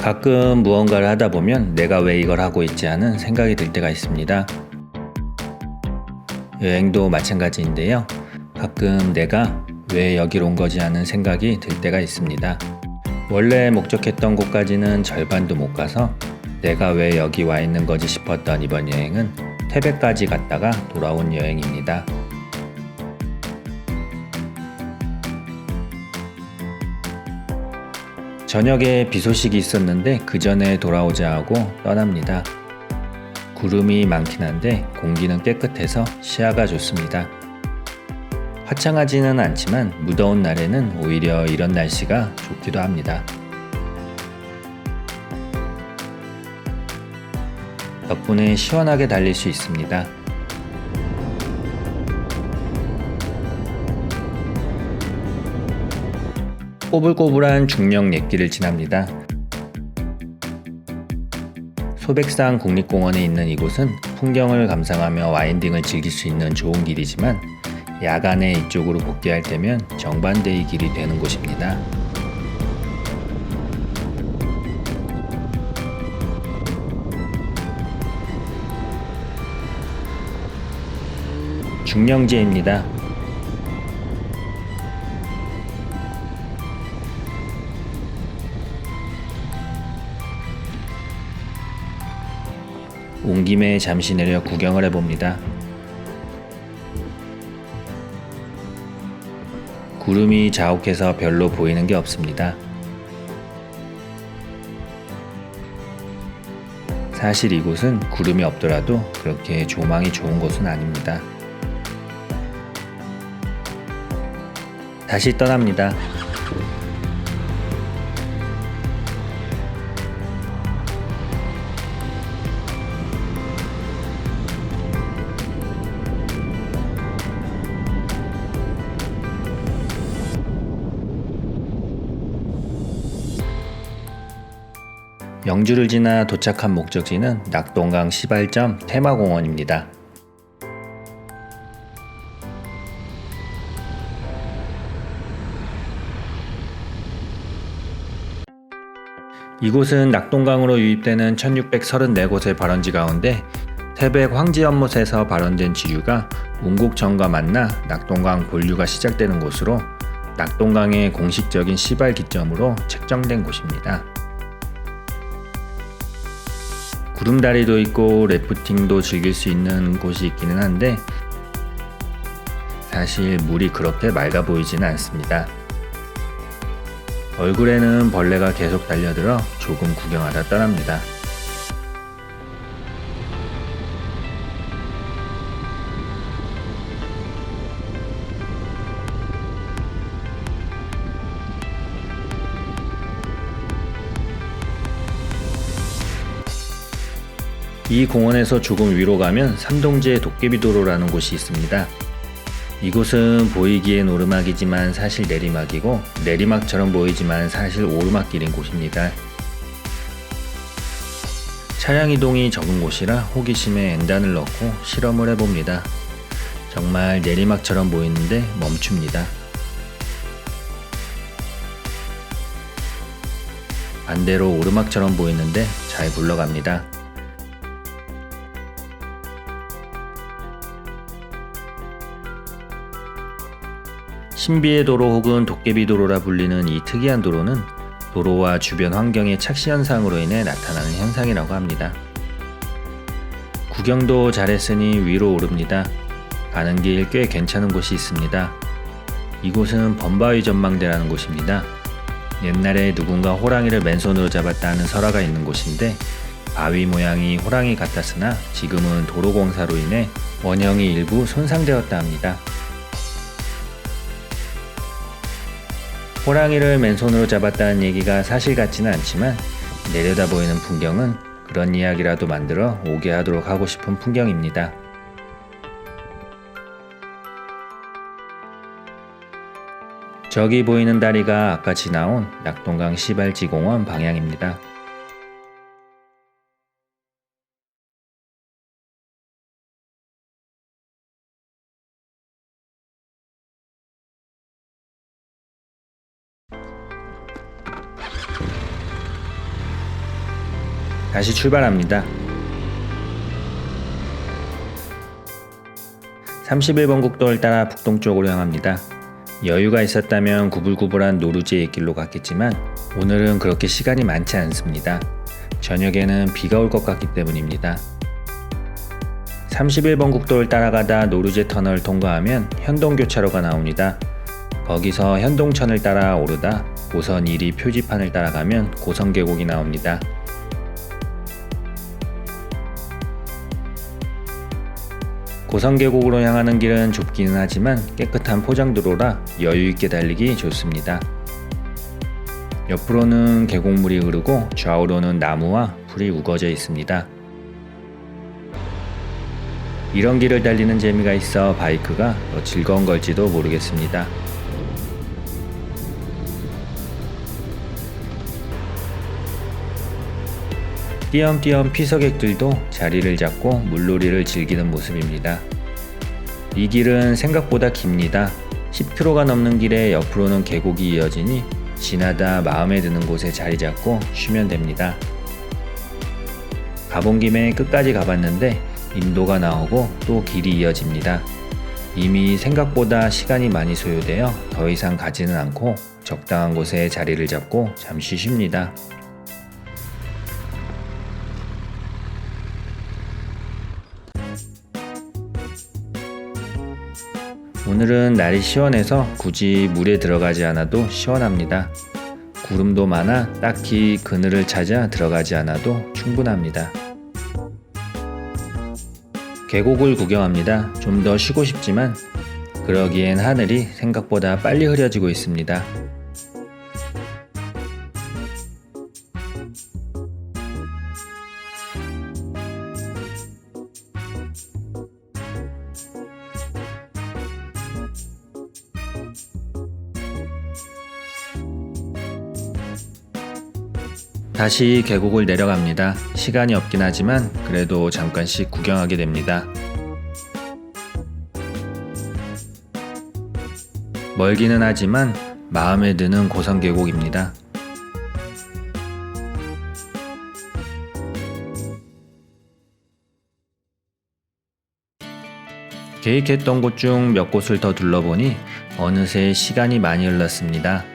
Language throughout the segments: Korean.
가끔 무언가를 하다 보면 내가 왜 이걸 하고 있지 하는 생각이 들 때가 있습니다. 여행도 마찬가지인데요. 가끔 내가 왜 여길 온 거지 하는 생각이 들 때가 있습니다. 원래 목적했던 곳까지는 절반도 못 가서 내가 왜 여기 와 있는 거지 싶었던 이번 여행은 태백까지 갔다가 돌아온 여행입니다. 저녁에 비 소식이 있었는데 그 전에 돌아오자 하고 떠납니다. 구름이 많긴 한데 공기는 깨끗해서 시야가 좋습니다. 화창하지는 않지만 무더운 날에는 오히려 이런 날씨가 좋기도 합니다. 덕분에 시원하게 달릴 수 있습니다. 꼬불꼬불한 중령 옛길을 지납니다. 소백산 국립공원에 있는 이곳은 풍경을 감상하며 와인딩을 즐길 수 있는 좋은 길이지만 야간에 이쪽으로 복귀할 때면 정반대의 길이 되는 곳입니다. 중령제입니다. 온 김에 잠시 내려 구경을 해봅니다. 구름이 자욱해서 별로 보이는 게 없습니다. 사실 이곳은 구름이 없더라도 그렇게 조망이 좋은 곳은 아닙니다. 다시 떠납니다. 영주를 지나 도착한 목적지는 낙동강 시발점 테마공원입니다. 이곳은 낙동강으로 유입되는 1634곳의 발원지 가운데 태백 황지연못에서 발원된 지류가 운곡천과 만나 낙동강 본류가 시작되는 곳으로 낙동강의 공식적인 시발 기점으로 책정된 곳입니다. 구름다리도 있고 래프팅도 즐길 수 있는 곳이 있기는 한데 사실 물이 그렇게 맑아 보이지는 않습니다. 얼굴에는 벌레가 계속 달려들어 조금 구경하다 떠납니다. 이 공원에서 조금 위로 가면 삼동제 도깨비도로라는 곳이 있습니다. 이곳은 보이기엔 오르막이지만 사실 내리막이고 내리막처럼 보이지만 사실 오르막길인 곳입니다. 차량 이동이 적은 곳이라 호기심에 엔단을 넣고 실험을 해봅니다. 정말 내리막처럼 보이는데 멈춥니다. 반대로 오르막처럼 보이는데 잘 굴러갑니다. 신비의 도로 혹은 도깨비도로라 불리는 이 특이한 도로는 도로와 주변 환경의 착시 현상으로 인해 나타나는 현상이라고 합니다. 구경도 잘했으니 위로 오릅니다. 가는 길 꽤 괜찮은 곳이 있습니다. 이곳은 범바위 전망대라는 곳입니다. 옛날에 누군가 호랑이를 맨손으로 잡았다 하는 설화가 있는 곳인데 바위 모양이 호랑이 같았으나 지금은 도로공사로 인해 원형이 일부 손상되었다 합니다. 호랑이를 맨손으로 잡았다는 얘기가 사실 같지는 않지만 내려다 보이는 풍경은 그런 이야기라도 만들어 오게 하도록 하고 싶은 풍경입니다. 저기 보이는 다리가 아까 지나온 낙동강 시발지공원 방향입니다. 다시 출발합니다. 31번 국도를 따라 북동쪽으로 향합니다. 여유가 있었다면 구불구불한 노루지의 길로 갔겠지만 오늘은 그렇게 시간이 많지 않습니다. 저녁에는 비가 올 것 같기 때문입니다. 31번 국도를 따라가다 노루제 터널을 통과하면 현동교차로가 나옵니다. 거기서 현동천을 따라 오르다 고선 1위 표지판을 따라가면 고선계곡이 나옵니다. 고선계곡으로 향하는 길은 좁기는 하지만 깨끗한 포장도로라 여유있게 달리기 좋습니다. 옆으로는 계곡물이 흐르고 좌우로는 나무와 풀이 우거져 있습니다. 이런 길을 달리는 재미가 있어 바이크가 더 즐거운 걸지도 모르겠습니다. 띄엄띄엄 피서객들도 자리를 잡고 물놀이를 즐기는 모습입니다. 이 길은 생각보다 깁니다. 10km가 넘는 길에 옆으로는 계곡이 이어지니 지나다 마음에 드는 곳에 자리 잡고 쉬면 됩니다. 가본 김에 끝까지 가봤는데 인도가 나오고 또 길이 이어집니다. 이미 생각보다 시간이 많이 소요되어 더 이상 가지는 않고 적당한 곳에 자리를 잡고 잠시 쉽니다. 오늘은 날이 시원해서 굳이 물에 들어가지 않아도 시원합니다. 구름도 많아 딱히 그늘을 찾아 들어가지 않아도 충분합니다. 계곡을 구경합니다. 좀 더 쉬고 싶지만 그러기엔 하늘이 생각보다 빨리 흐려지고 있습니다. 다시 계곡을 내려갑니다. 시간이 없긴 하지만 그래도 잠깐씩 구경하게 됩니다. 멀기는 하지만 마음에 드는 고선계곡입니다. 계획했던 곳 중 몇 곳을 더 둘러보니 어느새 시간이 많이 흘렀습니다.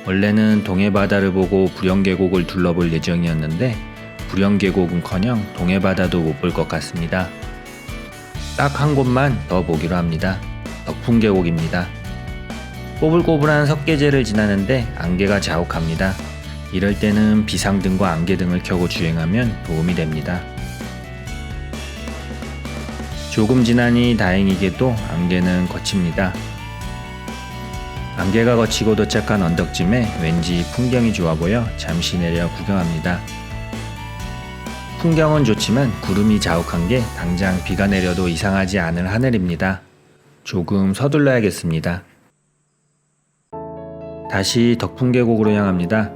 원래는 동해바다를 보고 부령계곡을 둘러볼 예정이었는데 부령계곡은커녕 동해바다도 못 볼 것 같습니다. 딱 한 곳만 더 보기로 합니다. 덕풍계곡입니다. 꼬불꼬불한 석계제를 지나는데 안개가 자욱합니다. 이럴 때는 비상등과 안개등을 켜고 주행하면 도움이 됩니다. 조금 지나니 다행히게도 안개는 거칩니다. 안개가 거치고 도착한 언덕쯤에 왠지 풍경이 좋아 보여 잠시 내려 구경합니다. 풍경은 좋지만 구름이 자욱한 게 당장 비가 내려도 이상하지 않을 하늘입니다. 조금 서둘러야겠습니다. 다시 덕풍계곡으로 향합니다.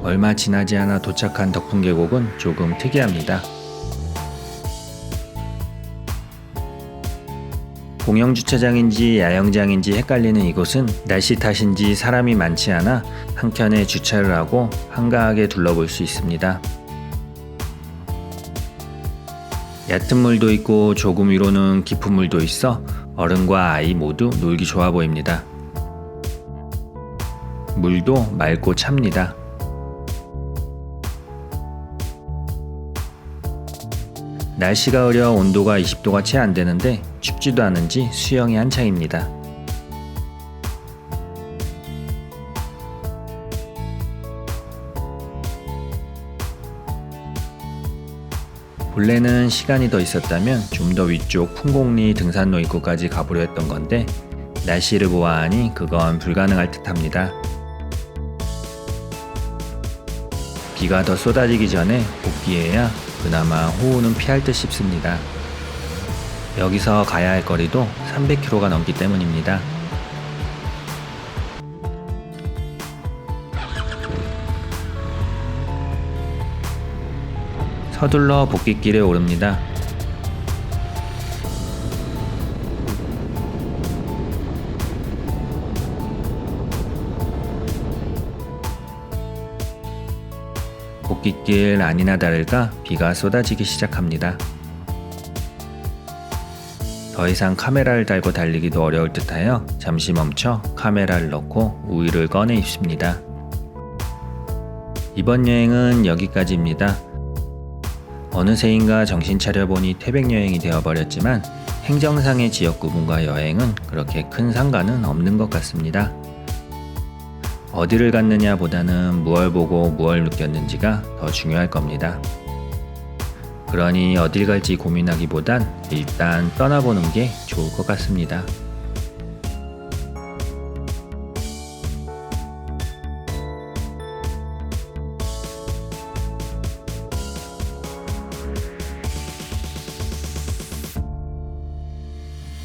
얼마 지나지 않아 도착한 덕풍계곡은 조금 특이합니다. 공영주차장인지 야영장인지 얕갈리는 이곳은 날씨 탓인지 사람이 많지 않아 한켠에 주차를 하고 한가하게 둘러볼 수 있습니다. 얕은 물도 있고 조금 위로는 깊은 물도 있어 어른과 아이 모두 놀기 좋아 보입니다. 물도 맑고 찹니다. 날씨가 흐려 온도가 20도가 채 안 되는데 춥지도 않은지 수영이 한창입니다. 본래는 시간이 더 있었다면 좀 더 위쪽 풍곡리 등산로 입구까지 가보려 했던 건데 날씨를 보아하니 그건 불가능할 듯합니다. 비가 더 쏟아지기 전에 복귀해야 그나마 호우는 피할 듯 싶습니다. 여기서 가야 할 거리도 300km가 넘기 때문입니다. 서둘러 복귀길에 오릅니다. 골목길 아니나 다를까 비가 쏟아지기 시작합니다. 더 이상 카메라를 달고 달리기도 어려울 듯하여 잠시 멈춰 카메라를 넣고 우유를 꺼내 입습니다. 이번 여행은 여기까지입니다. 어느새인가 정신 차려보니 태백여행이 되어버렸지만 행정상의 지역 구분과 여행은 그렇게 큰 상관은 없는 것 같습니다. 어디를 갔느냐 보다는 무얼 보고 무얼 느꼈는지가 더 중요할 겁니다. 그러니 어딜 갈지 고민하기보단 일단 떠나보는 게 좋을 것 같습니다.